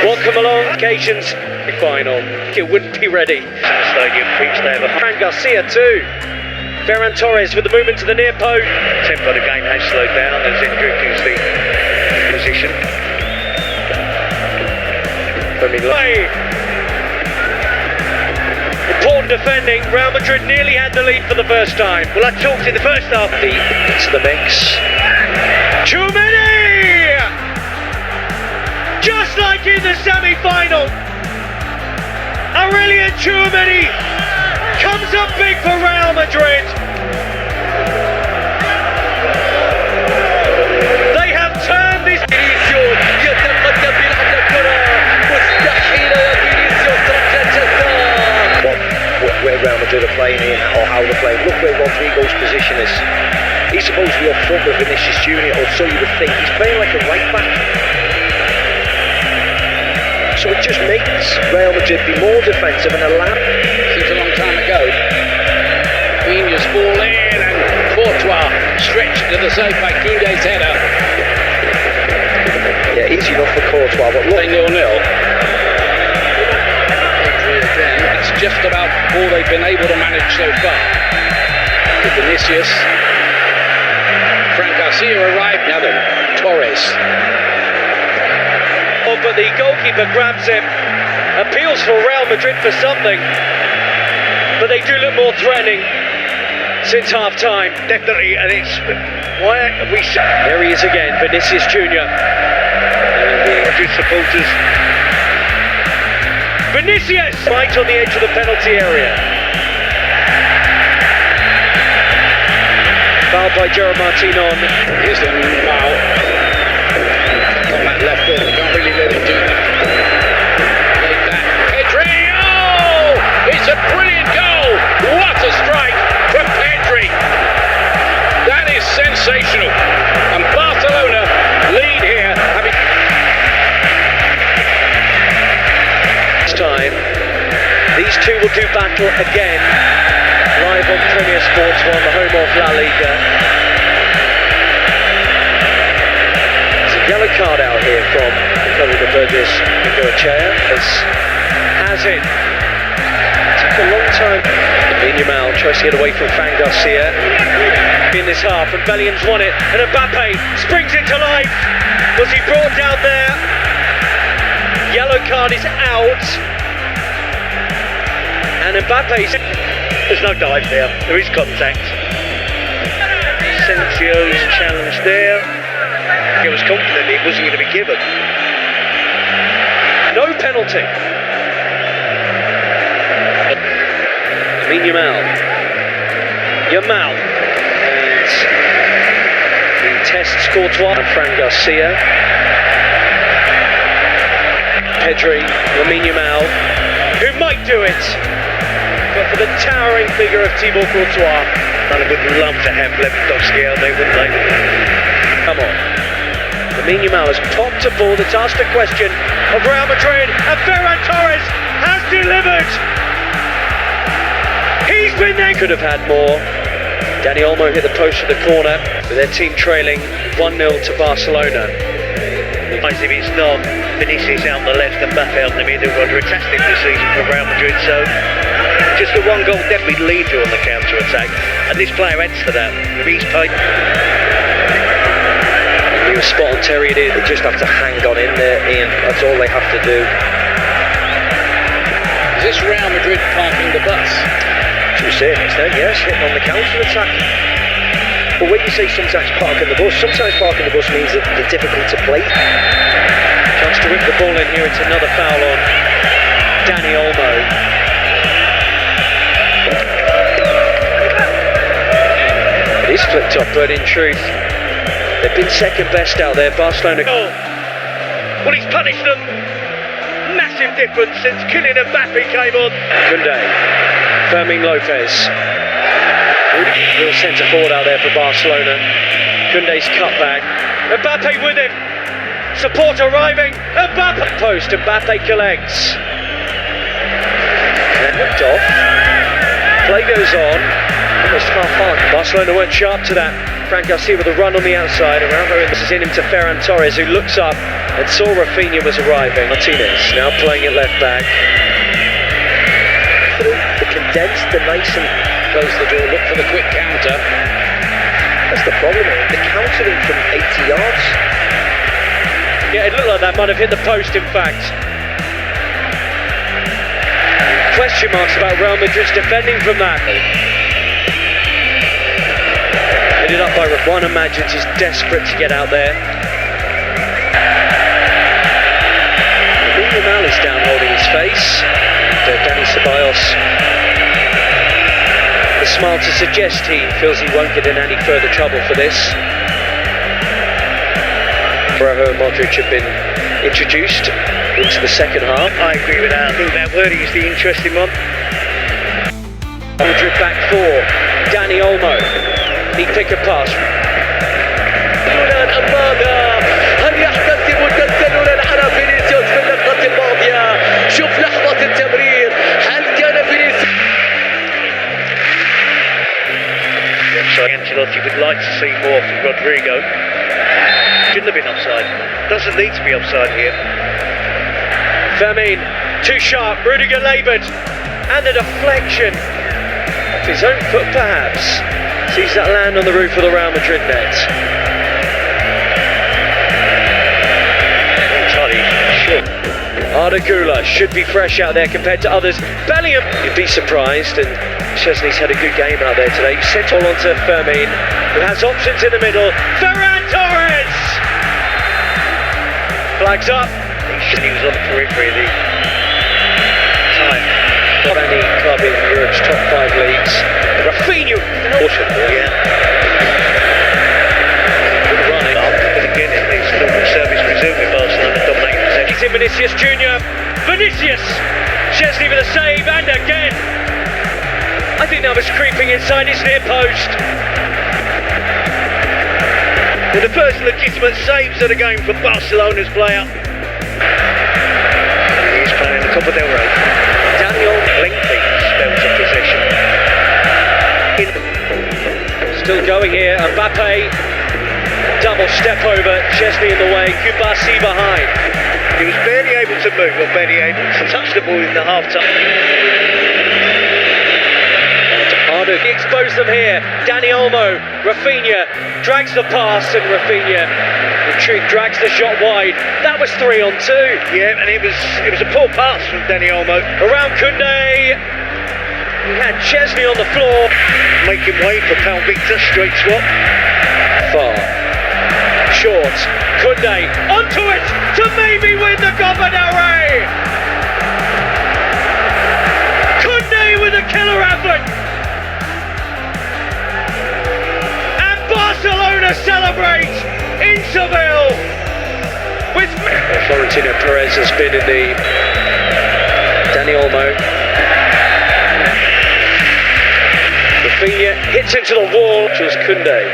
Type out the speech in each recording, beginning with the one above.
What come along? Occasions final. It wouldn't be ready. Stadium pitch there. Fran Garcia too. Ferran Torres with the movement to the near post. Tempo of the game has slowed down as Endrick is the position. Important defending. Real Madrid nearly had the lead for the first time. Well, I talked in the first half. Into the mix. Too many! Just like in the semi-final. Aurelien Tchouameni comes up big for Real Madrid. They have turned this. Where Real Madrid are playing in or how they're playing. Look where Rodrigo's position is. He's supposed to be up front with Vinicius Junior, or so you would think. He's playing like a right back. So it just makes Real Madrid be more defensive and allow. Seems a long time ago. Williams ball in and Courtois stretched to the side by Koundé's header. Yeah, easy enough for Courtois, but look. 0-0. It's just about all they've been able to manage so far. Vinicius. Fran Garcia arrived. Now then, Torres. Oh, but the goalkeeper grabs him. Appeals for Real Madrid for something. But they do look more threatening since half time. Definitely, and it's why are we. There he is again, Vinicius Junior. Madrid supporters. Vinicius! Right on the edge of the penalty area. Fouled by Gerard Martinon. Here's Lamine Yamal. On that left foot, they can't really let him do that. Like that. Pedri! Oh! It's a brilliant goal! What a strike from Pedri! That is sensational. And Barcelona lead here, having... Time. These two will do battle again, live on Premier Sports 1, the home of La Liga. There's a yellow card out here from Nico Williams. Has it. Took a long time. Lamine Yamal tries to get away from Fran Garcia in this half, and Bellingham won it, and Mbappé springs into life. Was he brought down there? Yellow card is out. And Mbappé, there's no dive there. There is contact. Sensio's challenge there. He was confident it wasn't going to be given. No penalty. Lamine Yamal. And he tests Courtois and Fran Garcia. Pedri, Lamine Yamal, who might do it, but for the towering figure of Thibaut Courtois. And I would love to have Lewandowski out there, wouldn't they? Come on. Lamine Yamal has popped a ball that's asked a question of Real Madrid, and Ferran Torres has delivered. He's been there. Could have had more. Dani Olmo hit the post of the corner, with their team trailing 1-0 to Barcelona. If it's not Vinicius out on the left and Mbappé out in the middle, was fantastic this season for Real Madrid. So just the one goal definitely leads you on the counter attack, and this player adds to that. He's paid. New spot on Terry it is. They just have to hang on in there, Ian. That's all they have to do. Is this Real Madrid parking the bus? To a certain extent, yes, hitting on the counter attack. But when you say sometimes parking the bus means that they're difficult to play. Chance to whip the ball in here, it's another foul on Dani Olmo. It is flipped up, but in truth, they've been second best out there, Barcelona. Oh. Well, he's punished them. Massive difference since Kylian Mbappé came on. Koundé, Fermin Lopez. Real centre forward out there for Barcelona. Koundé's cutback. Mbappé with him. Support arriving. Mbappé post. Mbappé collects. And whipped off. Play goes on. Almost half on. Barcelona weren't sharp to that. Fran Garcia with a run on the outside. This is in him to Ferran Torres, who looks up and saw Rafinha was arriving. Martinez now playing at left back. The condensed, the nice and Close the door, look for the quick counter. that's the problem. The countering from 80 yards. Yeah, it looked like that might have hit the post, in fact. Question marks about Real Madrid's defending from that. Headed up by Juan imagines he's desperate to get out there. Lamine Yamal is down holding his face. And, Dani Ceballos, the smile to suggest he feels he won't get in any further trouble for this. Porro and Modric have been introduced into the second half. I agree with that. I think that wording is the interesting one. Modric back four. Dani Olmo. He pick a pass. الآن أمامها هل يحتسب التسلل على فينيسيوس في اللقطة الماضية؟ شوف لحظة التمرير، هل كان فينيسيوس؟ Ancelotti would like to see more from Rodrigo. Shouldn't have been offside. Doesn't need to be offside here. Fermin, too sharp. Rudiger laboured. And a deflection. Off his own foot, perhaps. Sees that land on the roof of the Real Madrid net. Entirely sure. Arda Güler should be fresh out there compared to others. Bellingham, you'd be surprised, and Szczesny's had a good game out there today. Sent all on to Fermin, who has options in the middle. Ferran Torres! Flags up. He was on the periphery of the time. Of any club in Europe's top 5 leagues. Rafinha! Yeah. Good running. But again, it's normal service resuming. Barcelona dominating possession. He's in Vinicius Junior. Vinicius! Szczesny with a save, and again! I think that was creeping inside his near post. Well, the first legitimate saves of the game for Barcelona's player. He's playing the Copa del Rey. Daniel lengthy spells of possession. Still going here, Mbappé. Double step over, Szczesny in the way, Kubasi behind. He was barely able to move, or barely able to touch the ball in the half-time. Arda, he exposed them here. Dani Olmo, Rafinha drags the pass, and Rafinha drags the shot wide. That was 3 on 2. Yeah, and it was a poor pass from Dani Olmo. Around Koundé. He had Szczesny on the floor. Making way for Pal Victor, straight swap. Far. Short. Koundé onto it to maybe win the Copa del Rey. Koundé with a killer effort. And Barcelona celebrate in Seville with Florentino Perez has been in the Dani Olmo. Rafinha hits into the wall, which was Koundé.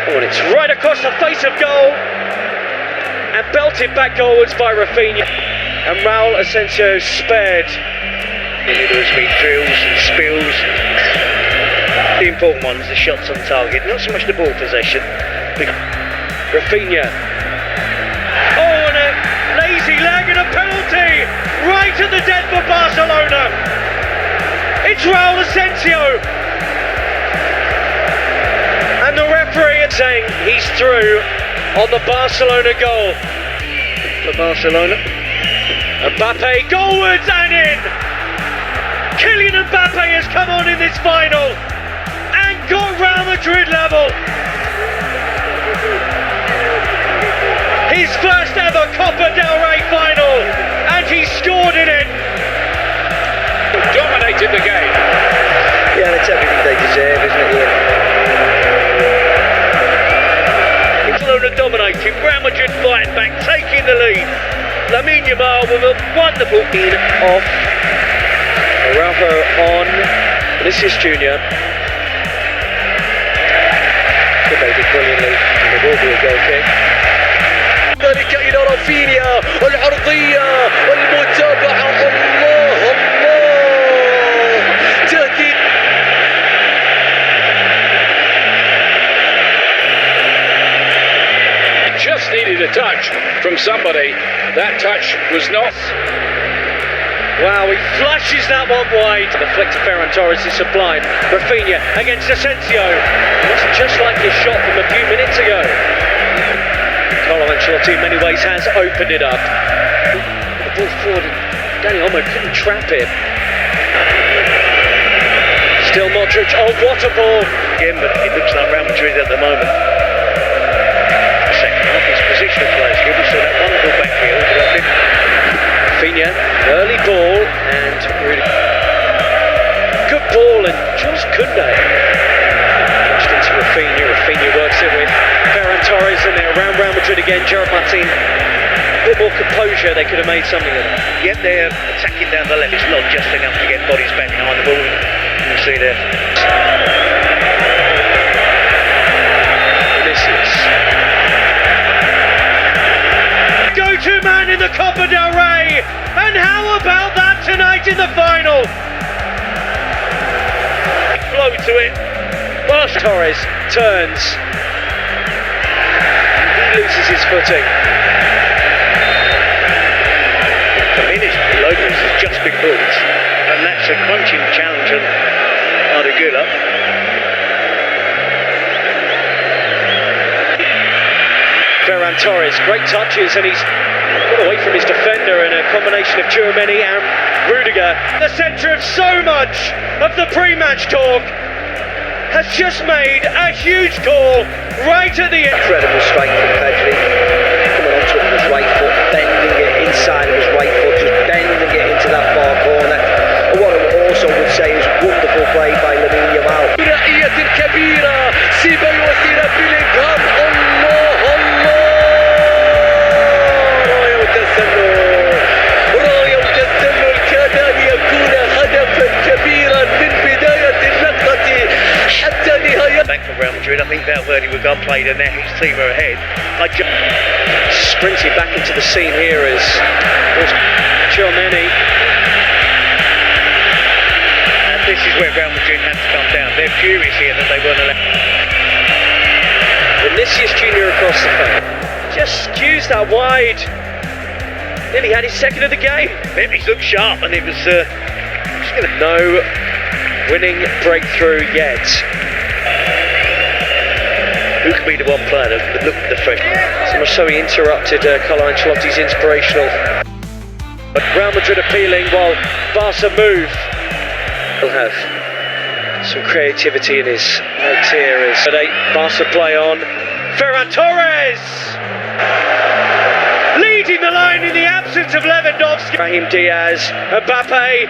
Oh, and it's right across the face of goal and belted back goalwards by Rafinha. And Raul Asensio spared. There's been drills and spills. The important ones, the shots on target, not so much the ball possession. Rafinha. Oh, and a lazy leg and a penalty right at the dead for Barcelona. It's Raul Asensio. And the referee is saying he's through on the Barcelona goal. For Barcelona. Mbappé goalwards and in. Kylian Mbappé has come on in this final and got Real Madrid level. His first ever Copa del Rey final, and he scored in it. Dominated the game. Yeah, that's everything they deserve, isn't it? Barcelona dominating, Real Madrid fighting back, taking the lead. Lamine Yamal with a wonderful in off. Araujo on. Vinicius Junior. Debated brilliantly. There will be a goal kick. ذلك إلى رافينيا العرضية والمتابعة. الله تأتي somebody. That touch was not. Wow, he flashes that one wide. The flick to Ferran Torres is sublime. Rafinha against Asensio. It's just like his shot from a few minutes ago. Carlo Ancelotti in many ways has opened it up. The ball forward, Dani Olmo couldn't trap it. Still Modric, oh what a ball! Again, but it looks like Real Madrid at the moment. The second half is positional players here. We saw that wonderful back heel. Rafinha, early ball, and really good ball, and just couldn't they? Pushed into Rafinha, Rafinha works it with Ferran Torres, and they're around Real Madrid again. Gerard Martin, a bit more composure, they could have made something of it. Yep, they're attacking down the left. It's not just enough to get bodies back behind the ball. You can see there. Vinicius. Go-to man in the Copa del Rey, and how about that tonight in the final? Flow to it. Torres turns. He loses his footing. Lopez has just been booked, and that's a crunching challenge on Ardegula. Ferran Torres, great touches, and he's got away from his defender in a combination of Tchouaméni and Rudiger. The centre of so much of the pre-match talk has just made a huge call right at the end. Incredible strike from Pedri, coming onto it with his right foot, bending it inside of his right foot, just bending it into that far corner. And what I also would say is wonderful play by Lamine Yamal. ثنائية كبيرة سيبا يوصل بلينغهام. الله الله راية وتسلل راية وتسلل كاد أن يكون هدفا كبيرا من بداية اللقطة حتى نهاية. Back from Real Madrid, I think Valverde were gun played and now his team are ahead. Sprinting back into the scene here is Tchouaméni. And this is where Real Madrid had to come down. They're furious here that they weren't allowed. Vinicius Junior across the front. Just skews that wide. Nearly had his second of the game. Memphis looked sharp and it was just gonna... No winning breakthrough yet. Who could be the one player that looked the fresh? So much so he interrupted Carlo Ancelotti's inspirational. But Real Madrid appealing while Barca move. He'll have some creativity in his notes here as Barca play on. Ferran Torres leading the line in the absence of Lewandowski. Brahim Diaz, Mbappé.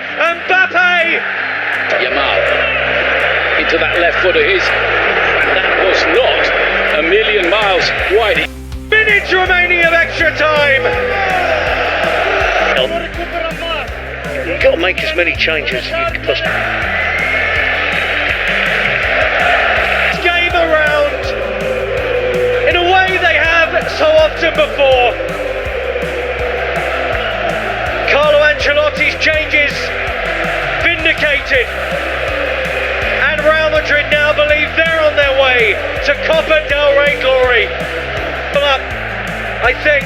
Yamal into that left foot of his, and that was not a million miles wide. Minutes remaining of extra time. You've got to make as many changes as you can possibly. Game around in a way they have so often before. Carlo Ancelotti's changes vindicated, and Real Madrid now believe they're on their way to Copa del Rey glory. Up, I think.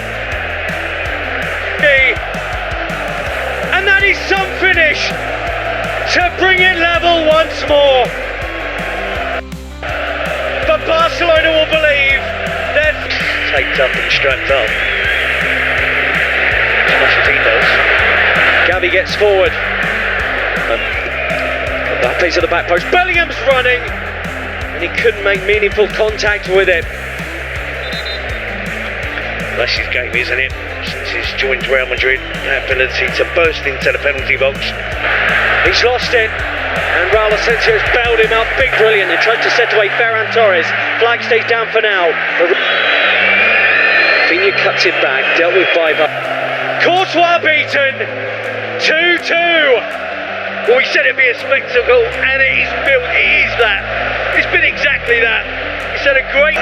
And that is some finish to bring it level once more. But Barcelona will believe they're Taped up and strapped up. As much as he does. Gavi gets forward. Mbappe's at the back post. Bellingham's running, and he couldn't make meaningful contact with it. That's his game, isn't it? Since he's joined Real Madrid, that ability to burst into the penalty box. He's lost it, and Raul Asensio's bailed him out. Big brilliant, and tried to set away Ferran Torres. Flag stays down for now. Rafinha cuts it back, dealt with by Courtois beaten. 2-2. Well, we said it'd be a spectacle, and it is built. It is that. It's been exactly that. It's had a great.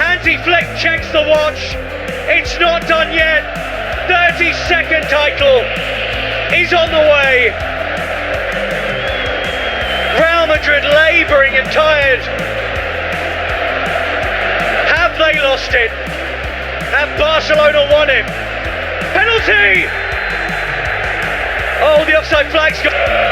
Hansi Flick checks the watch. It's not done yet. 32nd title is on the way. Real Madrid labouring and tired have they lost it? And Barcelona won it. Penalty! Oh, the offside flag's gone.